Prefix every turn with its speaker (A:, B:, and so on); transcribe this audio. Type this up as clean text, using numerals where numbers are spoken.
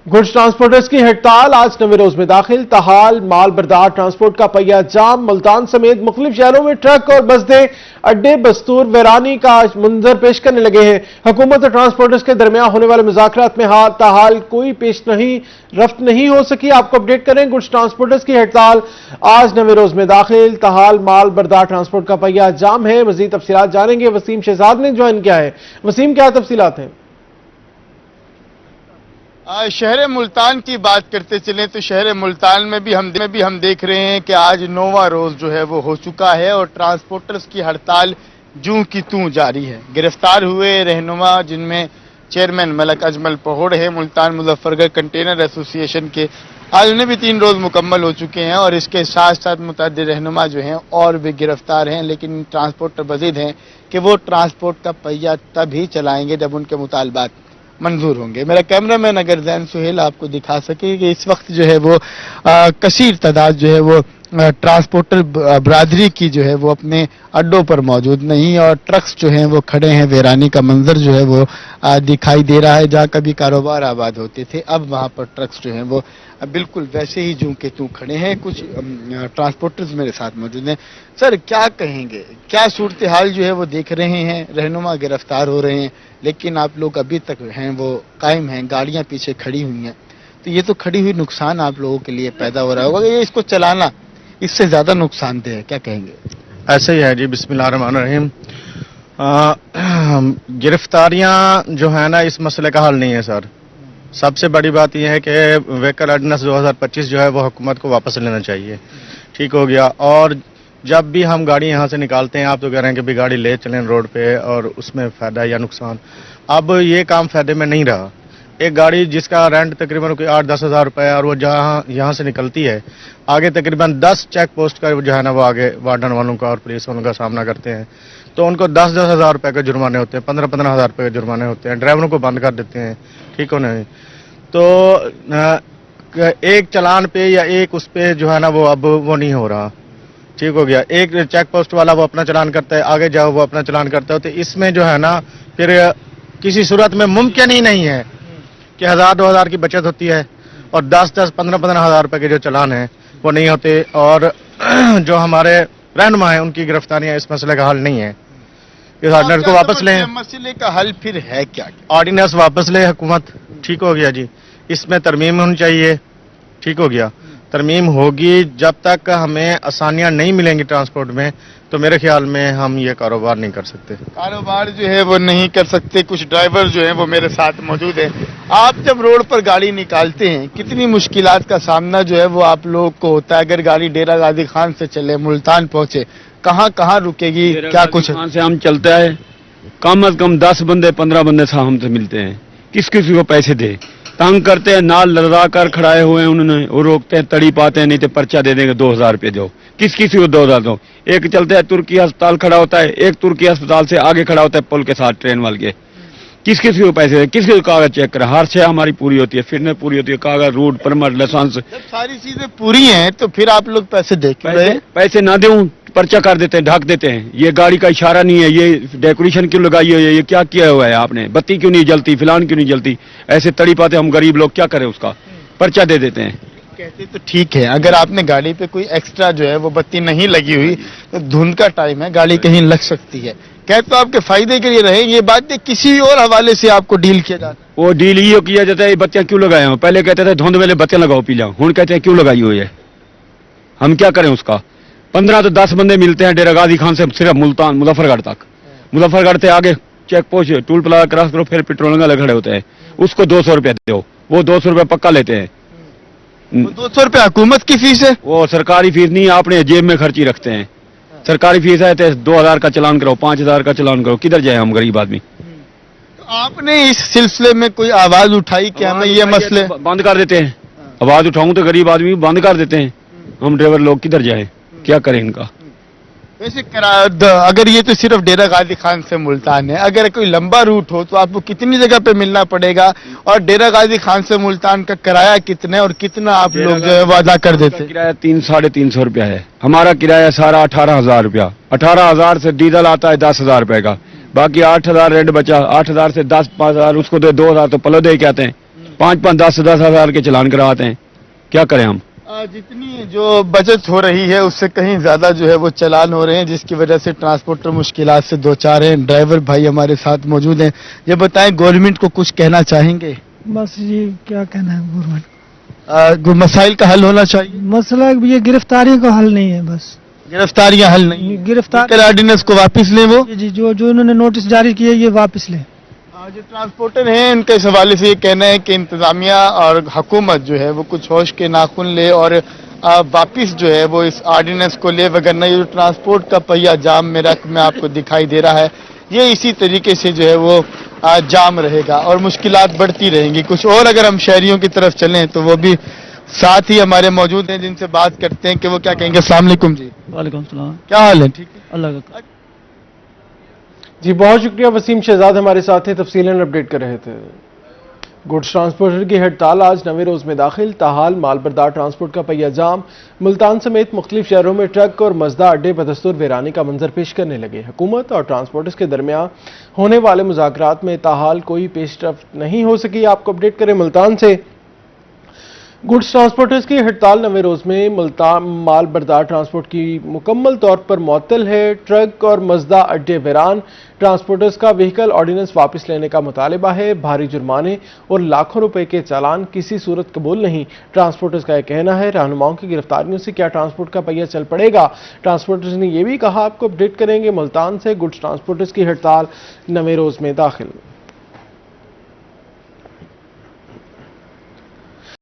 A: Goods transporters की हड़ताल आज नवे रोज में दाखिल। ताहाल माल बरदार ट्रांसपोर्ट का पहिया जाम। मुल्तान समेत मुख्तलिफ शहरों में ट्रक और बसें अड्डे बस्तूर वीरानी का मंजर पेश करने लगे हैं। हुकूमत और ट्रांसपोर्टर्स के दरमियान होने वाले मुज़ाकरात में ताहाल कोई पेश नहीं रफ्त नहीं हो सकी। आपको अपडेट करें, गुड्स ट्रांसपोर्टर्स की हड़ताल आज नवे रोज में दाखिल। ताहाल माल बरदार ट्रांसपोर्ट का पहिया जाम है। मजीद तफसीलात जानेंगे, वसीम शहजाद ने ज्वाइन किया है। वसीम, क्या तफसीलात हैं?
B: शहर मुल्तान की बात करते चलें तो शहर मुल्तान में भी हम देख रहे हैं कि आज 9वां रोज जो है वो हो चुका है और ट्रांसपोर्टर्स की हड़ताल जूं की तूं जारी है। गिरफ्तार हुए रहनुमा जिनमें चेयरमैन मलक अजमल पहोड़ है मुल्तान मुजफ्फरगढ़ कंटेनर एसोसिएशन के, आज उन्हें भी 3 रोज मुकम्मल हो चुके हैं और इसके साथ साथ मुतअद्दिद रहनुमा जो हैं और भी गिरफ्तार हैं। लेकिन ट्रांसपोर्टर मजीद हैं कि वो ट्रांसपोर्ट का पहिया तभी चलाएंगे जब उनके मुतालबात मंजूर होंगे। मेरा कैमरामैन अगर जैन सुहेल आपको दिखा सके कि इस वक्त जो है वो कसीर तादाद जो है वो ट्रांसपोर्टर बरादरी की जो है वो अपने अड्डों पर मौजूद नहीं और ट्रक्स जो हैं वो खड़े हैं। वीरानी का मंजर जो है वो दिखाई दे रहा है। जहाँ कभी कारोबार आबाद होते थे अब वहाँ पर ट्रक्स जो हैं वो बिल्कुल वैसे ही जूं के तूं खड़े हैं। कुछ ट्रांसपोर्टर्स मेरे साथ मौजूद हैं। सर, क्या कहेंगे, क्या सूरत हाल जो है वो देख रहे हैं? रहनुमा गिरफ्तार हो रहे हैं लेकिन आप लोग अभी तक हैं वो कायम हैं, गाड़ियां पीछे खड़ी हुई हैं, तो ये तो खड़ी हुई नुकसान आप लोगों के लिए पैदा हो रहा होगा। ये इसको चलाना इससे ज्यादा नुकसानदेह है, क्या कहेंगे?
C: ऐसे ही है जी। बिस्मिल्लाहिर्रहमानिर्रहीम। गिरफ्तारियां जो है ना इस मसले का हल नहीं है सर। सबसे बड़ी बात यह है कि व्हीकल ऑर्डिनेंस 2025 जो है वो हुकूमत को वापस लेना चाहिए। ठीक हो गया। और जब भी हम गाड़ी यहाँ से निकालते हैं, आप तो कह रहे हैं कि भी गाड़ी ले चलें रोड पे और उसमें फ़ायदा या नुकसान, अब ये काम फ़ायदे में नहीं रहा। एक गाड़ी जिसका रेंट तकरीबन 8-10 हज़ार रुपये है और वो जहाँ यहाँ से निकलती है आगे तकरीबन 10 चेक पोस्ट का जो है ना वो आगे वार्डन वालों का और पुलिस वालों का सामना करते हैं, तो उनको 10-10 हज़ार रुपये के जुर्माने होते हैं, 15-15 हज़ार रुपये के जुर्माने होते हैं, ड्राइवरों को बंद कर देते हैं। ठीक हो नहीं, तो एक चलान पे या एक उस पे जो है ना वो अब वो नहीं हो रहा। ठीक हो गया। एक चेक पोस्ट वाला वो अपना चलान करता है, आगे जाओ वो अपना चलान करता है, तो इसमें जो है ना फिर किसी सूरत में मुमकिन ही नहीं है कि 1000-2000 हज़ार की बचत होती है और 10-10, 15-15 हज़ार रुपए के जो चलान हैं वो नहीं होते। और जो हमारे रहनुमा हैं उनकी गिरफ्तारियां इस मसले का हल नहीं है। इस ऑर्डिनेंस को वापस लें।
B: मसले का हल फिर है क्या?
C: ऑर्डिनेंस वापस ले हुकूमत। ठीक हो गया जी। इसमें तरमीम होनी चाहिए। ठीक हो गया। तरमीम होगी, जब तक हमें आसानियां नहीं मिलेंगी ट्रांसपोर्ट में तो मेरे ख्याल में हम ये कारोबार नहीं कर सकते।
B: कारोबार जो है वो नहीं कर सकते। कुछ ड्राइवर जो हैं वो मेरे साथ मौजूद हैं। आप जब रोड पर गाड़ी निकालते हैं कितनी मुश्किलात का सामना जो है वो आप लोगों को होता है? अगर गाड़ी डेरा गाजी खान से चले, मुल्तान पहुंचे, कहाँ कहाँ रुकेगी, क्या कुछ?
D: खान से हम चलता है कम अज कम 10 बंदे 15 बंदे साहब हमसे मिलते हैं। किस किसी को पैसे दे, तंग करते हैं, नाल लगा कर खड़ाए हुए हैं उन्होंने, वो रोकते हैं, तड़ी पाते हैं, नहीं तो पर्चा दे देंगे 2000 रुपये दो। किस किसी को 2000 दो? एक चलता है तुर्की अस्पताल खड़ा होता है, एक तुर्की अस्पताल से आगे खड़ा होता है पुल के साथ ट्रेन वाल के। किस किसी को पैसे दे, किस किसी को कागज चेक करा, हर शय हमारी पूरी होती है, फिटनेस पूरी होती है, कागज, रूट, परमिट, लाइसेंस।
B: जब सारी चीजें पूरी हैं तो फिर आप लोग पैसे दे क्यों रहे हैं?
D: पैसे ना दूं पर्चा कर देते हैं, ढक देते हैं। ये गाड़ी का इशारा नहीं है, ये डेकोरेशन क्यों लगाई हुई है, ये क्या किया हुआ है आपने, बत्ती क्यों नहीं जलती, फिलान क्यों नहीं जलती, ऐसे तड़ी पाते हम गरीब लोग क्या करें? उसका पर्चा दे देते हैं।
B: कहते तो ठीक है, अगर आपने गाड़ी पे कोई एक्स्ट्रा जो है वो बत्ती नहीं लगी हुई तो धुंध का टाइम है, गाड़ी कहीं लग सकती है। कहते तो आपके फायदे के लिए रहे, ये बात किसी और हवाले से आपको डील किया जाता है?
D: वो डील ये किया जाता है, ये बत्तियां क्यों लगाए हो? पहले कहते थे धुंध वाले बत्तियां लगाओ पी जाओ, हूं कहते हैं क्यों लगाई हुई है, हम क्या करें उसका? 15 तो 10 बंदे मिलते हैं डेरा गाजी खान से सिर्फ मुल्तान मुजफ्फरगढ़ तक, मुजफ्फरगढ़ से आगे check post toll plaza cross करो, फिर पेट्रोल वाले खड़े होते हैं, उसको 200 रुपया दो, वो 200 रुपया पक्का लेते हैं।
B: 200 रुपया हुकूमत की फीस है,
D: वो सरकारी फीस नहीं, आपने जेब में खर्ची रखते हैं। सरकारी फीस है तो 2000 का चलान करो, 5000 का चलान करो, किधर जाए हम गरीब आदमी?
B: तो आपने इस सिलसिले में कोई आवाज उठाई कि हमें ये मसले
D: बंद कर देते हैं? आवाज उठाऊं तो गरीब आदमी बंद कर देते हैं, हम ड्राइवर लोग किधर जाए, क्या करें इनका?
B: वैसे अगर ये तो सिर्फ डेरा गाजी खान से मुल्तान है, अगर कोई लंबा रूट हो तो आपको कितनी जगह पे मिलना पड़ेगा और डेरा गाजी खान से मुल्तान का किराया कितना है और कितना आप लोग जो है वो अदा कर देते हैं?
D: किराया 300-350 रुपया है, हमारा किराया सारा 18,000 रुपया। 18,000 से डीजल आता है 10,000 रुपए का, बाकी 8,000 रेंट बचा, 8,000 से 10-5,000 उसको दे, 2,000 तो पलो दे के आते हैं, 5-5, 10-10 हजार के चालान कराते हैं। क्या करें हम?
B: जितनी जो बचत हो रही है उससे कहीं ज्यादा जो है वो चालान हो रहे हैं, जिसकी वजह से ट्रांसपोर्टर मुश्किलात से दो चार हैं। ड्राइवर भाई हमारे साथ मौजूद हैं। ये बताएं, गवर्नमेंट को कुछ कहना चाहेंगे?
E: बस ये क्या कहना है गवर्नमेंट,
B: मसाइल का हल होना चाहिए।
E: मसला ये गिरफ्तारी का हल नहीं है। बस
B: गिरफ्तारियां हल नहीं,
E: गिरफ्तार
B: ऑर्डिनेंस को वापस लें वो।
E: जी जो जो इन्होंने नोटिस जारी किए ये वापस लें।
B: जो ट्रांसपोर्टर हैं उनके इस हवाले से ये कहना है कि इंतजामिया और हुकूमत जो है वो कुछ होश के नाखून ले और वापिस जो है वो इस ऑर्डिनेंस को ले, वगरना ये जो ट्रांसपोर्ट का पहिया जाम मेरा में आपको दिखाई दे रहा है ये इसी तरीके से जो है वो जाम रहेगा और मुश्किलात बढ़ती रहेंगी। कुछ और अगर हम शहरियों की तरफ चलें तो वो भी साथ ही हमारे मौजूद हैं, जिनसे बात करते हैं कि वो क्या कहेंगे। अस्सलाम वालेकुम जी।
E: वालेकुम सलाम।
B: क्या हाल है? ठीक है,
E: अल्लाह का।
A: जी बहुत शुक्रिया। वसीम शहजाद हमारे साथ हैं, तफसीलन अपडेट कर रहे थे। गुड्स ट्रांसपोर्टर की हड़ताल आज नवे रोज में दाखिल, ताहाल मालबरदार ट्रांसपोर्ट का पहिया जाम। मुल्तान समेत मुख्तलिफ शहरों में ट्रक और मजदा अड्डे बदस्तूर वीरानी का मंजर पेश करने लगे। हुकूमत और ट्रांसपोर्टर्स के दरमियान होने वाले मुज़ाकरात में ताहाल कोई पेशरफ्त नहीं हो सकी। आपको अपडेट करें मुल्तान से। गुड्स ट्रांसपोर्टर्स की हड़ताल नवे रोज में मुल्तान माल बरदार ट्रांसपोर्ट की मुकम्मल तौर पर मुअत्तल है। ट्रक और मजदा अड्डे वीरान। ट्रांसपोर्टर्स का व्हीकल ऑर्डिनेंस वापस लेने का मुतालबा है। भारी जुर्माने और लाखों रुपए के चालान किसी सूरत कबूल नहीं। ट्रांसपोर्टर्स का यह कहना है रहनुमाओं की गिरफ्तारियों से क्या ट्रांसपोर्ट का पहिया चल पड़ेगा। ट्रांसपोर्टर्स ने यह भी कहा, आपको अपडेट करेंगे मुल्तान से। गुड्स ट्रांसपोर्टर्स की हड़ताल नवे रोज में दाखिल।